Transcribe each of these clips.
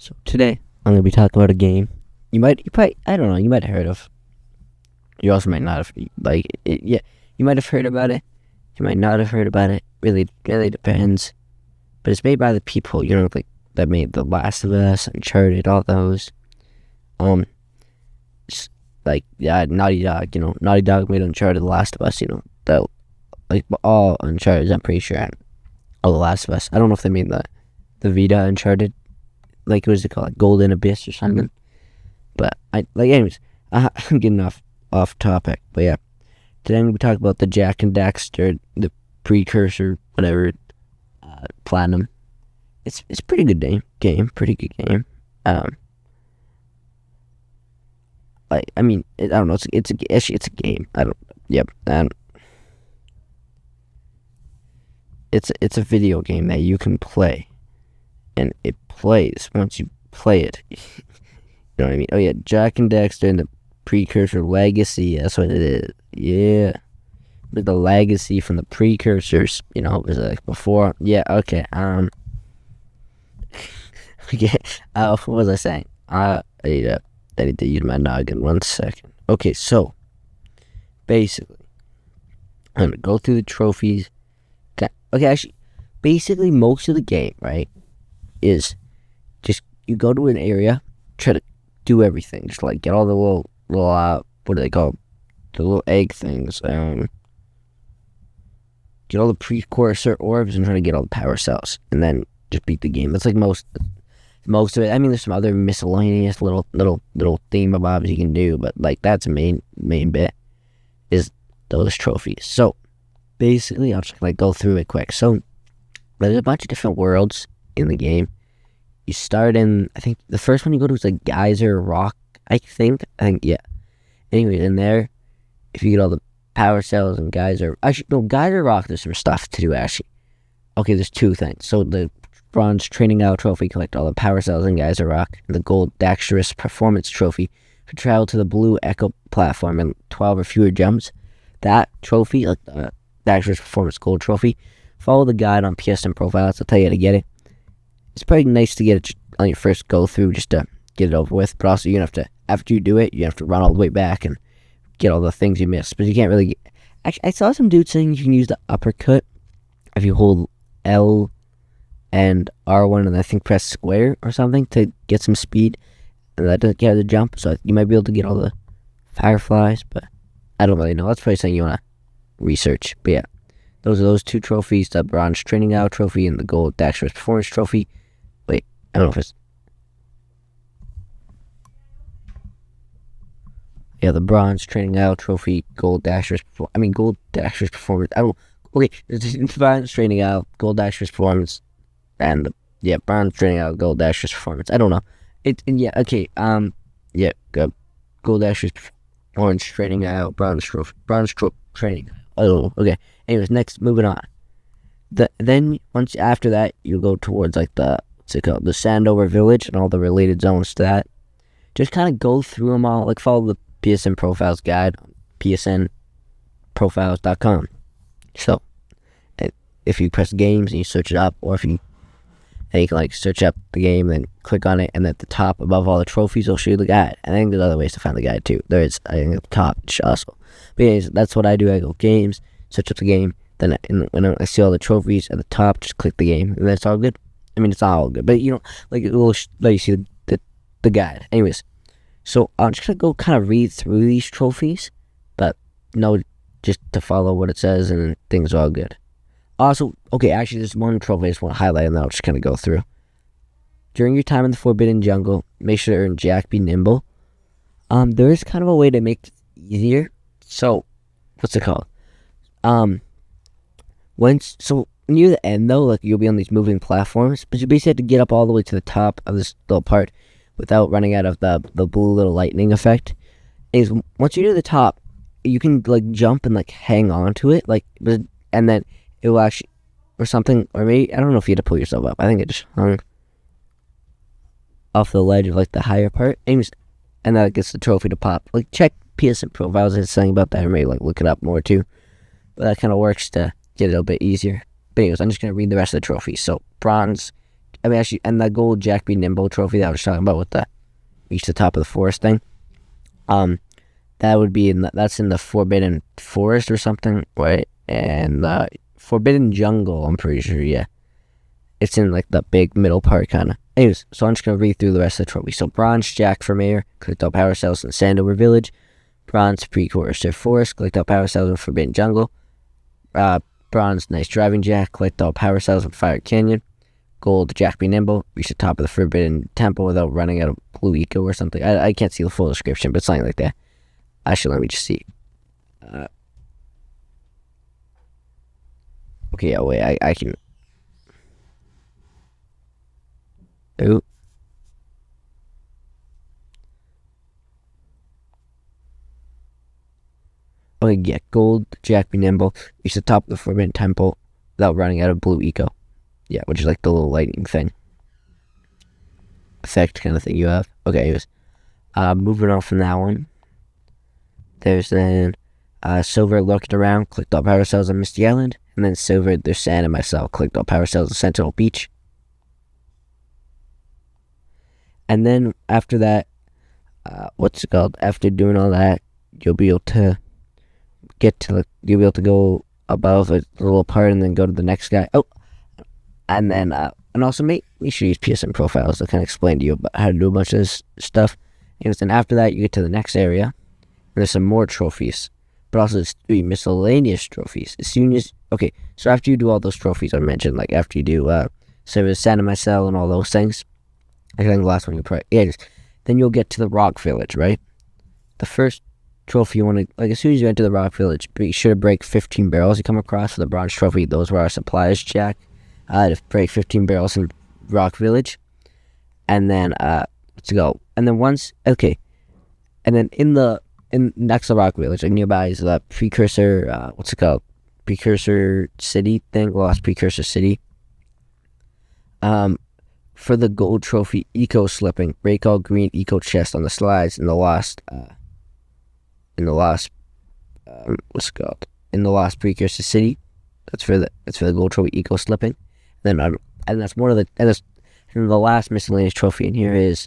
So today I'm gonna be talking about a game you probably, I don't know, you might have heard of. You also might not have, yeah, you might have heard about it. You might not have heard about it. Really depends. But it's made by the people, that made The Last of Us, Uncharted, all those. Naughty Dog, Naughty Dog made Uncharted, The Last of Us, all Uncharted, I'm pretty sure, and all The Last of Us. I don't know if they made the Vita Uncharted, what is it called, Golden Abyss or something. But anyways, I'm getting off topic. But yeah, today I'm gonna be talking about the Jak and Daxter, the Precursor, whatever, Platinum. It's a pretty good pretty good game. I don't know. It's a game. It's a video game that you can play, and it plays once you play it. You know what I mean? Oh yeah, Jak and Daxter and the Precursor Legacy. That's what it is. Yeah, the legacy from the precursors. It was before. Yeah. Okay. Okay. What was I saying? I need to use my noggin 1 second. Okay, so basically, I'm gonna go through the trophies. Okay, actually, basically most of the game, right, is just you go to an area, try to do everything, just get all the little what are they called? The little egg things. Get all the precursor orbs and try to get all the power cells, and then just beat the game. That's most of it. I mean, there's some other miscellaneous little thingamabobs you can do, but that's a main bit is those trophies. So basically, I'll just go through it quick. So there's a bunch of different worlds in the game. You start in, I think the first one you go to is Geyser Rock. I think yeah. Anyways, in there, if you get all the power cells and Geyser Rock, there's some stuff to do actually. Okay, there's two things. So the Bronze Training Hour Trophy, collect all the power cells in Geyser Rock, and the Gold Daxter Performance Trophy to travel to the Blue Echo platform in 12 or fewer jumps. That trophy, the Daxter Performance Gold Trophy, follow the guide on PSN profiles. I'll tell you how to get it. It's probably nice to get it on your first go through just to get it over with, but also you have to, after you do it, you have to run all the way back and get all the things you missed. But you can't really actually, I saw some dude saying you can use the uppercut if you hold L and R1 and I think press square or something to get some speed, and that doesn't get the jump, so you might be able to get all the fireflies, but I don't really know. That's probably something you want to research. But yeah, those are those two trophies, the Bronze Training Hour Trophy and the Gold Daxter Performance Trophy. Wait, I don't know if it's... Yeah, the Bronze Training Hour Trophy, Gold Daxter Performance. I don't... Okay, there's Bronze Training Hour, Gold Daxter Performance, and Bronze Training Hour, Gold Daxter Performance. I don't know. Gold Daxter Orange Training Hour, Bronze Training. I don't know. Okay. Anyways, next, moving on. Then once after that, you go towards the Sandover Village and all the related zones to that. Just kind of go through them all. Follow the PSN Profiles guide on psnprofiles.com. So, if you press games and you search it up, or if you can search up the game and then click on it, and at the top above all the trophies, it'll show you the guide. I think there's other ways to find the guide too. There is, I think, at the top, also. But anyways, that's what I do. I go games, search up the game, then when I see all the trophies at the top, just click the game, and then it's all good. I mean, it's not all good, but it will let you see the guide. Anyways, so I'm just gonna go kind of read through these trophies, but just to follow what it says, and things are all good. Also, okay, actually, there's one trophy I just want to highlight, and then I'll just kind of go through. During your time in the Forbidden Jungle, make sure to earn Jak Be Nimble. There is kind of a way to make it easier. So, what's it called? Near the end, though, you'll be on these moving platforms, but you basically have to get up all the way to the top of this little part without running out of the blue little lightning effect. Once you're to the top, you can, jump and, hang on to it, and then it will actually, or something, or maybe, I don't know if you had to pull yourself up. I think it just hung off the ledge of, the higher part. Anyways, and that gets the trophy to pop. Check PSN Profiles, it's something about that, or maybe, look it up more, too. But that kind of works to get it a little bit easier. But anyways, I'm just going to read the rest of the trophies. So, Bronze I mean, actually, and the gold Jack Be Nimble trophy that I was talking about with the reach the top of the forest thing. That would be that's in the Forbidden Forest or something, right? And Forbidden Jungle, I'm pretty sure, yeah. It's in like the big middle part, kind of. Anyways, so I'm just gonna read through the rest of the trophy. So bronze Jack for Mayor, collect all power cells in Sandover Village. Bronze Precursor Forest, collect all power cells in Forbidden Jungle. Bronze Nice Driving Jack, collect all power cells in Fire Canyon. Gold Jack Be Nimble, reach the top of the Forbidden Temple without running out of blue eco or something. I can't see the full description, but something like that. Actually, let me just see. Okay, yeah, wait, I can... Oh. Okay, yeah, gold Jack Be Nimble, reach the top of the Forbidden Temple without running out of blue eco. Yeah, which is like the little lightning thing. Effect kind of thing you have. Okay, anyways. Moving on from that one. There's then Silver Lurked Around, clicked all power cells on Misty Island. And then Silver, there's Sand and Myself, clicked all power cells on Sentinel Beach. And then after that, what's it called? After doing all that, you'll be able to you'll be able to go above a little part and then go to the next guy. Oh, and then, and also make sure you use PSN profiles to kind of explain to you about how to do a bunch of this stuff. And then after that, you get to the next area. There's some more trophies, but also there's 3 miscellaneous trophies. As soon as, okay, so after you do all those trophies I mentioned, like after you do Service Santa Mycel and all those things, I think the last one you probably, yeah, then you'll get to the Rock Village, right? The first trophy you want to, like as soon as you enter the Rock Village, be sure to break 15 barrels you come across for the bronze trophy. Those were our supplies, Jack. To break 15 barrels in Rock Village. And then, let's go. And then once, okay. And then next to Rock Village, like nearby is the Precursor, what's it called? Precursor City thing, Lost Precursor City. For the gold trophy, Eco Slipping, break all green Eco chest on the slides in the Lost, what's it called? In the Lost Precursor City. That's for the gold trophy, Eco Slipping. Then, and that's more of the, and the last miscellaneous trophy in here is,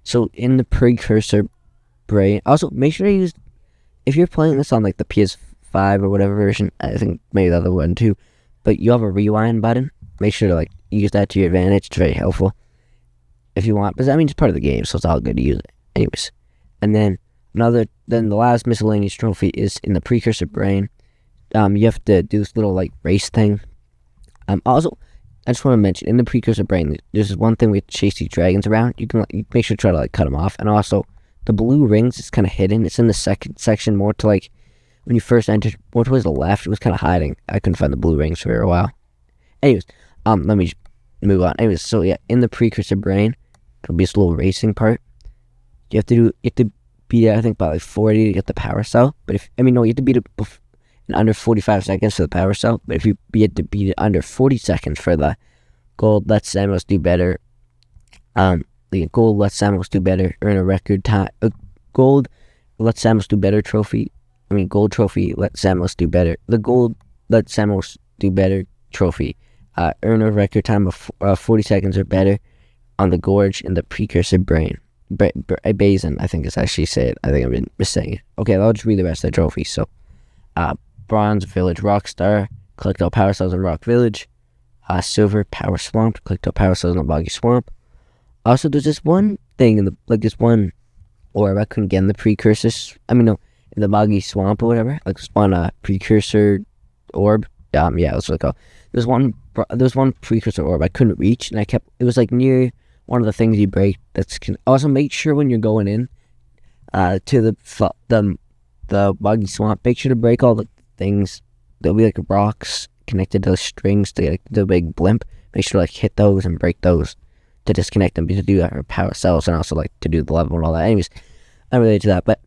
so in the Precursor Brain, also make sure you use, if you're playing this on like the PS5 or whatever version, I think maybe the other one too, but you have a rewind button, make sure to like use that to your advantage. It's very helpful if you want, but I mean it's part of the game, so it's all good to use it anyways. And then then the last miscellaneous trophy is in the Precursor Brain. You have to do this little like race thing. Also, I just want to mention in the Precursor Brain, there's this one thing we have to chase these dragons around. You can you make sure to try to like cut them off, and also the blue rings is kind of hidden. It's in the second section, more to like when you first entered, more towards the left. It was kind of hiding. I couldn't find the blue rings for a while. Anyways, let me just move on. Anyways, so yeah, in the Precursor Brain, there'll be this little racing part. You have to beat it, I think, by like 40 to get the power cell. But you have to beat it in under 45 seconds for the power cell. But if you had to beat it under 40 seconds for the gold, let Samus do better. The gold let Samus do better. Earn a record time. Gold let Samus do better trophy. Gold trophy let Samus do better. The gold let Samus do better trophy. Earn a record time of 40 seconds or better on the gorge in the Precursor Brain. Basin, I think it's actually said. I think I've been missaying it. Okay, I'll just read the rest of the trophies. So, Bronze Village Rockstar, collect all power cells in Rock Village. Silver Power Swamp, collect all power cells in the Boggy Swamp. Also, there's this one thing in this one orb I couldn't get in the Precursors. In the Boggy Swamp or whatever. Like this one Precursor orb. Yeah, that's what it's called. There's one Precursor orb I couldn't reach, and it was like near one of the things you break. Also make sure when you're going in to the Boggy Swamp, make sure to break all the things. There'll be like rocks connected to strings to like the big blimp. Make sure to like hit those and break those to disconnect them, to do that for power cells, and also like to do the level and all that. Anyways, not related to that, but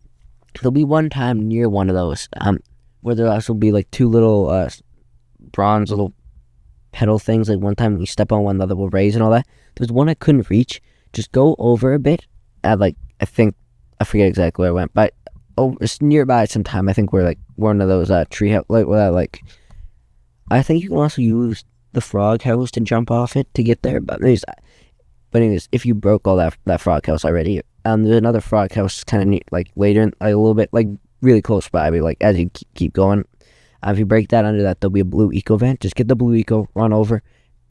there'll be one time near one of those where there'll also be like 2 little bronze little pedal things. Like one time when you step on one, the other will raise and all that. There's one I couldn't reach. Just go over a bit. I forget exactly where I went, but it's nearby sometime. I think we're like one of those tree house, like where I think you can also use the frog house to jump off it to get there. But anyways, if you broke all that frog house already, there's another frog house kind of neat, like later, like a little bit, like really close by. I mean, like as you keep going, if you break that under that, there'll be a blue eco vent. Just get the blue eco, run over,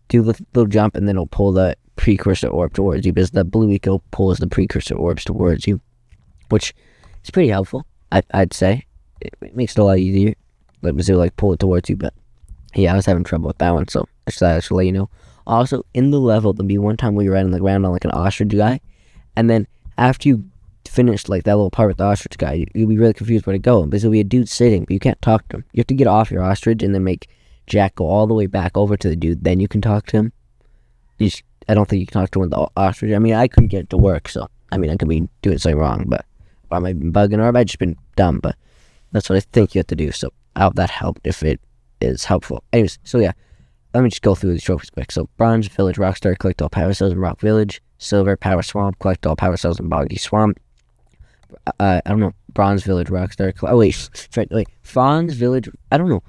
do the little jump, and then it'll pull the precursor orb towards you, because the blue eco pulls the precursor orbs towards you, which is pretty helpful. I'd say it makes it a lot easier. Like to like pull it towards you, but yeah, I was having trouble with that one, so I should let you know. Also, in the level, there'll be one time where you're riding the ground on like an ostrich guy, and then after you finish like that little part with the ostrich guy, you'll be really confused where to go, because there'll be a dude sitting, but you can't talk to him. You have to get off your ostrich and then make Jak go all the way back over to the dude, then you can talk to him. I don't think you can talk to him with the ostrich. I mean, I couldn't get it to work, so I mean, I could be doing something wrong, but I might be bugging, or I might just been dumb, but that's what I think you have to do, so I hope that helped if it is helpful. Anyways, so yeah, let me just go through these trophies quick. So, Bronze Village Rockstar, collect all power cells in Rock Village. Silver Power Swamp, collect all power cells in Boggy Swamp. I don't know. Bronze Village Rockstar. Wait. Bronze Village. I don't know.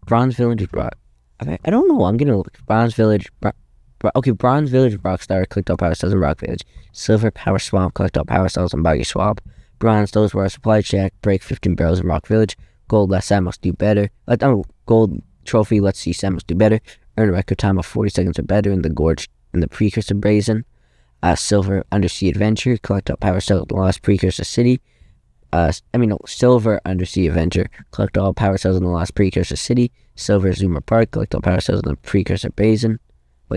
Bronze Village Rock. I don't know. I'm gonna look. Bronze Village. Bronze Village Rockstar, collect all power cells in Rock Village. Silver Power Swamp, collect all power cells in Boggy Swamp. Bronze Those Were Our Supply Shack, break 15 barrels in Rock Village. Gold, let Samus do better. Gold trophy, let's see Samus do better. Earn a record time of 40 seconds or better in the Gorge in the Precursor Basin. Silver Undersea Adventure, collect all power cells in the Lost Precursor City. Silver Undersea Adventure, collect all power cells in the Lost Precursor City. Silver Zoomer Park, collect all power cells in the Precursor Basin.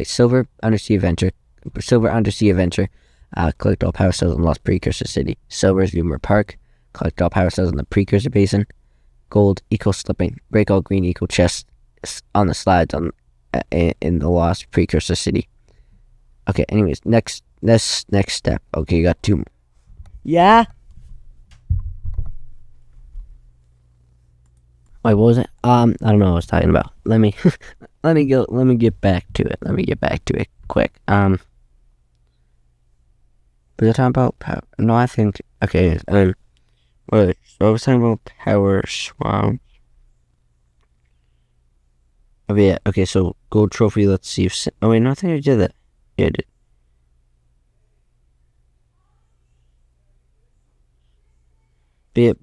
Silver Undersea Adventure, collect all power cells in the Lost Precursor City. Silver Zoomer Park, collect all power cells in the Precursor Basin. Gold Eco Slipping, break all green eco chests on the slides in the Lost Precursor City. Okay, anyways, next step. Okay, you got 2 more. Yeah? Wait, what was it? I don't know what I was talking about. Let me get back to it quick. Was I talking about power? No, I think, okay, wait, so I was talking about power swamp. Oh yeah, okay, so gold trophy, let's see if, no, I think I did that. Yeah, I did. But yeah,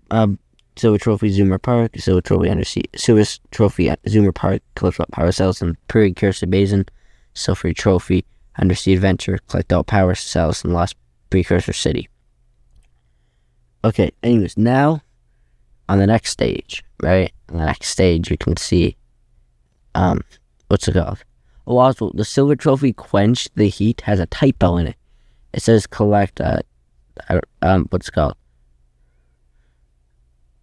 Silver Trophy Zoomer Park, Silver Trophy Zoomer Park, collect all power cells in Precursor Basin. Silver Trophy Undersea Adventure, collect all power cells in Lost Precursor City. Okay, anyways, now on the next stage, right? On the next stage, you can see, what's it called? Oh, also, the Silver Trophy Quench the Heat has a typo in it. It says collect, what's it called?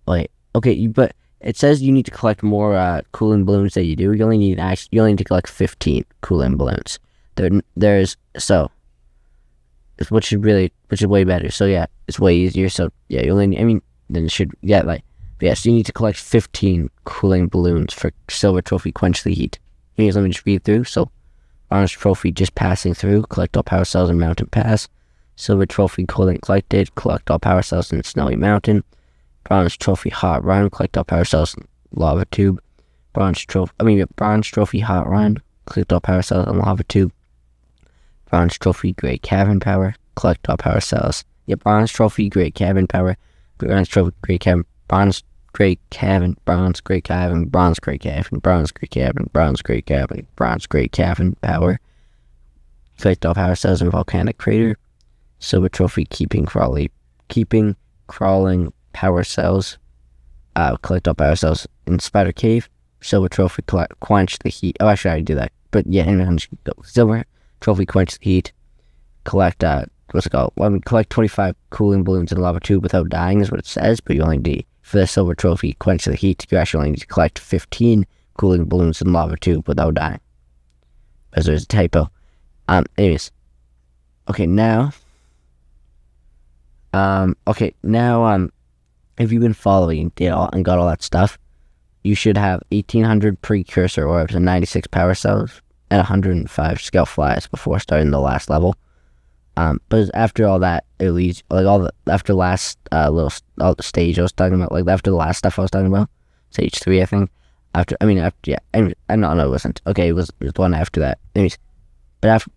Wait, okay, but it says you need to collect more cooling balloons than you do. You only need to collect 15 cooling balloons. Which is way better. So yeah, it's way easier. So yeah, so you need to collect 15 cooling balloons for Silver Trophy Quench the Heat. Here's, let me just read through. So, Orange Trophy Just Passing Through, collect all power cells in Mountain Pass. Silver Trophy Cooling Collected, collect all power cells in Snowy Mountain. Bronze Trophy Hot Run, collect all power cells in Lava Tube. Bronze Trophy Hot Run, collect all power cells in Lava Tube. Bronze Trophy Great Cavern Power, collect all power cells. Yeah, Bronze Trophy Great Cavern Power, Bronze Trophy Great Cavern, Bronze Great Cavern, Bronze Great Cavern, Bronze Great Cavern, Bronze Great Cavern, Bronze Great Cavern, Bronze Great Cavern Power, collect all power cells in Volcanic Crater. Silver Trophy Keeping Crawling Power Cells, collect all power cells in Spider Cave. Silver Trophy Quench the Heat. Oh, actually, I already do that. But yeah, anyway, I'm just go. Silver Trophy Quench the Heat. Collect, collect 25 cooling balloons in a lava tube without dying is what it says, but you only need, for the Silver Trophy Quench the Heat, you actually only need to collect 15 cooling balloons in lava tube without dying. Because there's a typo. Anyways. Okay, now, if you've been following and got all that stuff, you should have 1,800 precursor orbs and 96 power cells and 105 scale flies before starting the last level. But after all that, it leads, after the last all the stage I was talking about, after the last stuff I was talking about, stage 3, I think, After, yeah, no, no, it wasn't. Okay, it was the one after that. Anyways, but after,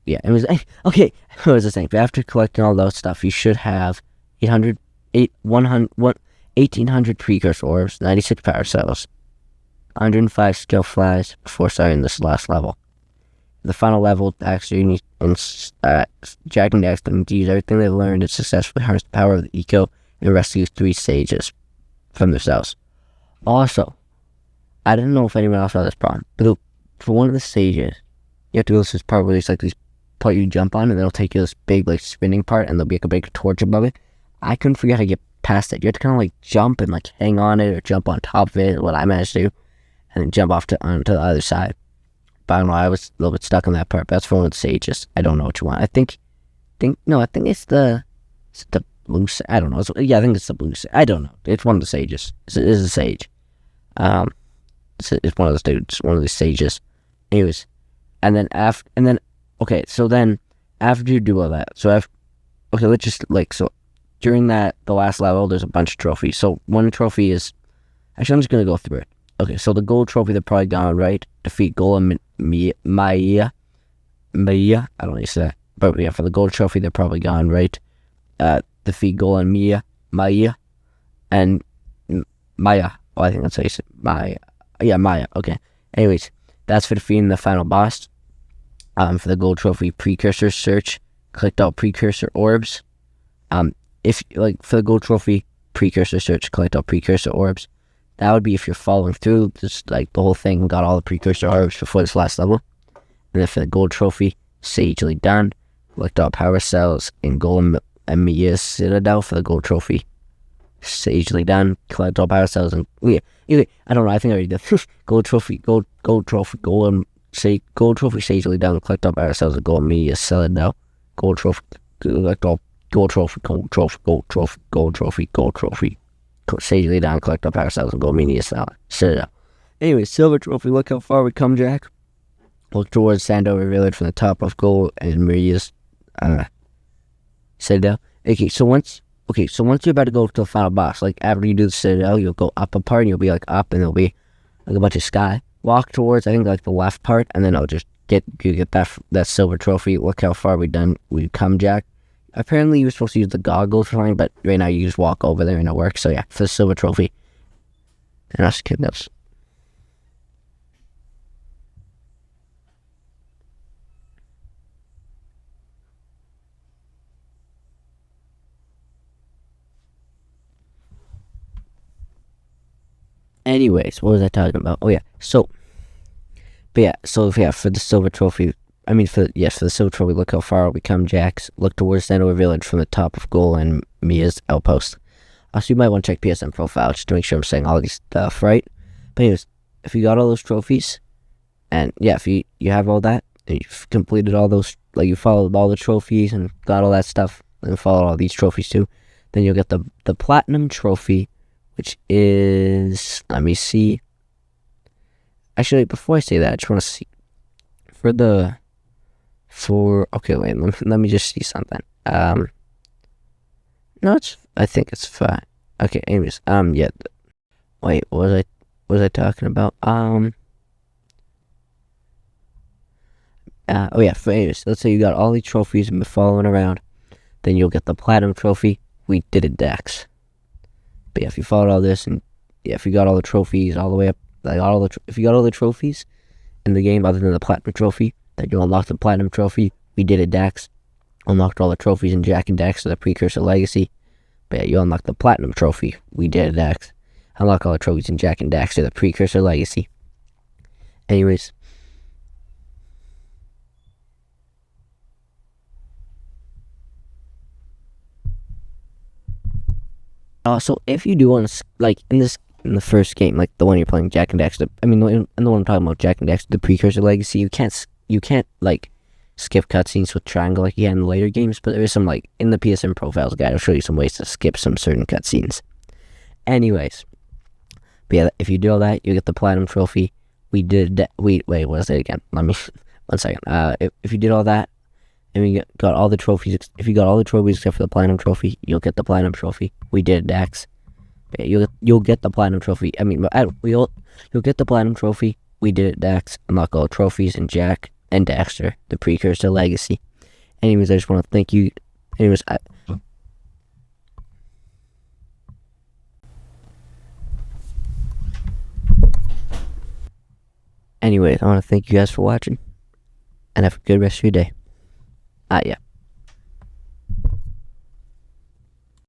yeah, it was, okay, what was I saying? But after collecting all those stuff, you should have 1,800 precursor orbs, 96 power cells, 105 skill flies before starting this last level. The final level, Daxter, you need, Jak and Daxter need to use everything they've learned to successfully harness the power of the eco and rescue 3 sages from their cells. Also, I didn't know if anyone else saw this problem, but for one of the sages, you have to go to this part where there's like this part you jump on, and it'll take you this big like spinning part, and there'll be like a big torch above it. I couldn't figure out how to get past it. You have to kind of like jump and like hang on it or jump on top of it, what I managed to do, and then jump onto the other side. But I don't know, I was a little bit stuck on that part. But that's for one of the sages. I don't know what you want. I think it's the blue. I don't know. I think it's the blue. I don't know. It's one of the sages. It is a sage. It's one of those dudes. One of the sages. Anyways, okay. So then after you do all that, let's just during the last level, there's a bunch of trophies. So one trophy is, actually, I'm just gonna go through it. Okay, so the gold trophy, they're probably gone, right? Defeat Golem Maya. I don't know how you say that. But yeah, for the gold trophy, they're probably gone, right? Defeat Golem Maya. And Maya. Oh, I think that's how you say it. Maya. Yeah, Maya. Okay. Anyways, that's for defeating the final boss. For the gold trophy, Precursor search. Collect all Precursor orbs. For the gold trophy, Precursor search. Collect all Precursor orbs. That would be if you're following through just like the whole thing and got all the Precursor orbs before this last level. And then for the gold trophy, sagely done. Collect all power cells in Golem and Mia's Citadel for the gold trophy. Sagely done. Collect all power cells and I don't know. I think I already did. Gold trophy, gold trophy, gold trophy, sagely done. Collect all power cells in Golem Mia's Citadel. Gold trophy, collect all gold trophy, gold trophy, gold trophy, gold trophy, gold trophy. Sagely down, collect up ourselves, and go media Citadel. Anyway, silver trophy, look how far we come, Jak. Look towards Sandover Village from the top of Gold and Maria's Citadel. Okay, so once you're about to go to the final boss, like after you do the Citadel, you'll go up a part and you'll be like up and there'll be like a bunch of sky. Walk towards, I think, like the left part, and then I'll just get that silver trophy. Look how far we've come, Jak. Apparently you were supposed to use the goggles for flying, but right now you just walk over there and it works. So yeah, for the silver trophy. And us kidding us. Anyways, what was I talking about? Oh yeah, for the silver trophy, for the silver trophy, look how far we come, Jak. Look towards Sandover Village from the top of Goal and Mia's outpost. Also, you might want to check PSN profile just to make sure I'm saying all these stuff right. But anyways, if you got all those trophies, and yeah, if you have all that, and you've completed all those, like you followed all the trophies and got all that stuff, and followed all these trophies too, then you'll get the platinum trophy, which is, let me see. Actually, before I say that, I just want to see okay, wait, let me just see something. No, I think it's fine. Okay, anyways, yeah. Wait, what was I talking about? Anyways, let's say you got all these trophies and been following around, then you'll get the platinum trophy. We did it, Dax. But yeah, if you followed all this, and yeah, if you got all the trophies all the way up, if you got all the trophies in the game other than the platinum trophy, then you'll unlock the platinum trophy. We did it, Dax. Unlocked all the trophies in Jak and Daxter The Precursor Legacy. But yeah, you unlocked the platinum trophy. We did it, Dax. Unlock all the trophies in Jak and Daxter The Precursor Legacy. Anyways. Also, if you do want to, like, in the first game, like the one you're playing, Jak and Daxter, in the one I'm talking about, Jak and Daxter The Precursor Legacy, you can't like skip cutscenes with triangle like you can in the later games, but there is some, like, in the PSN profiles guide, I'll show you some ways to skip some certain cutscenes. Anyways, but yeah, if you do all that, you get the platinum trophy. Wait, what was it again? Let me, 1 second. If you did all that, and we got all the trophies, if you got all the trophies except for the platinum trophy, you'll get the platinum trophy. We did it, Dax. Yeah, you'll get the platinum trophy. I mean, you'll get the platinum trophy. We did it, Dax. Unlock all trophies in Jak and Daxter, the Precursor Legacy. Anyways, I just want to thank you. Anyways, I want to thank you guys for watching, and have a good rest of your day. Yeah.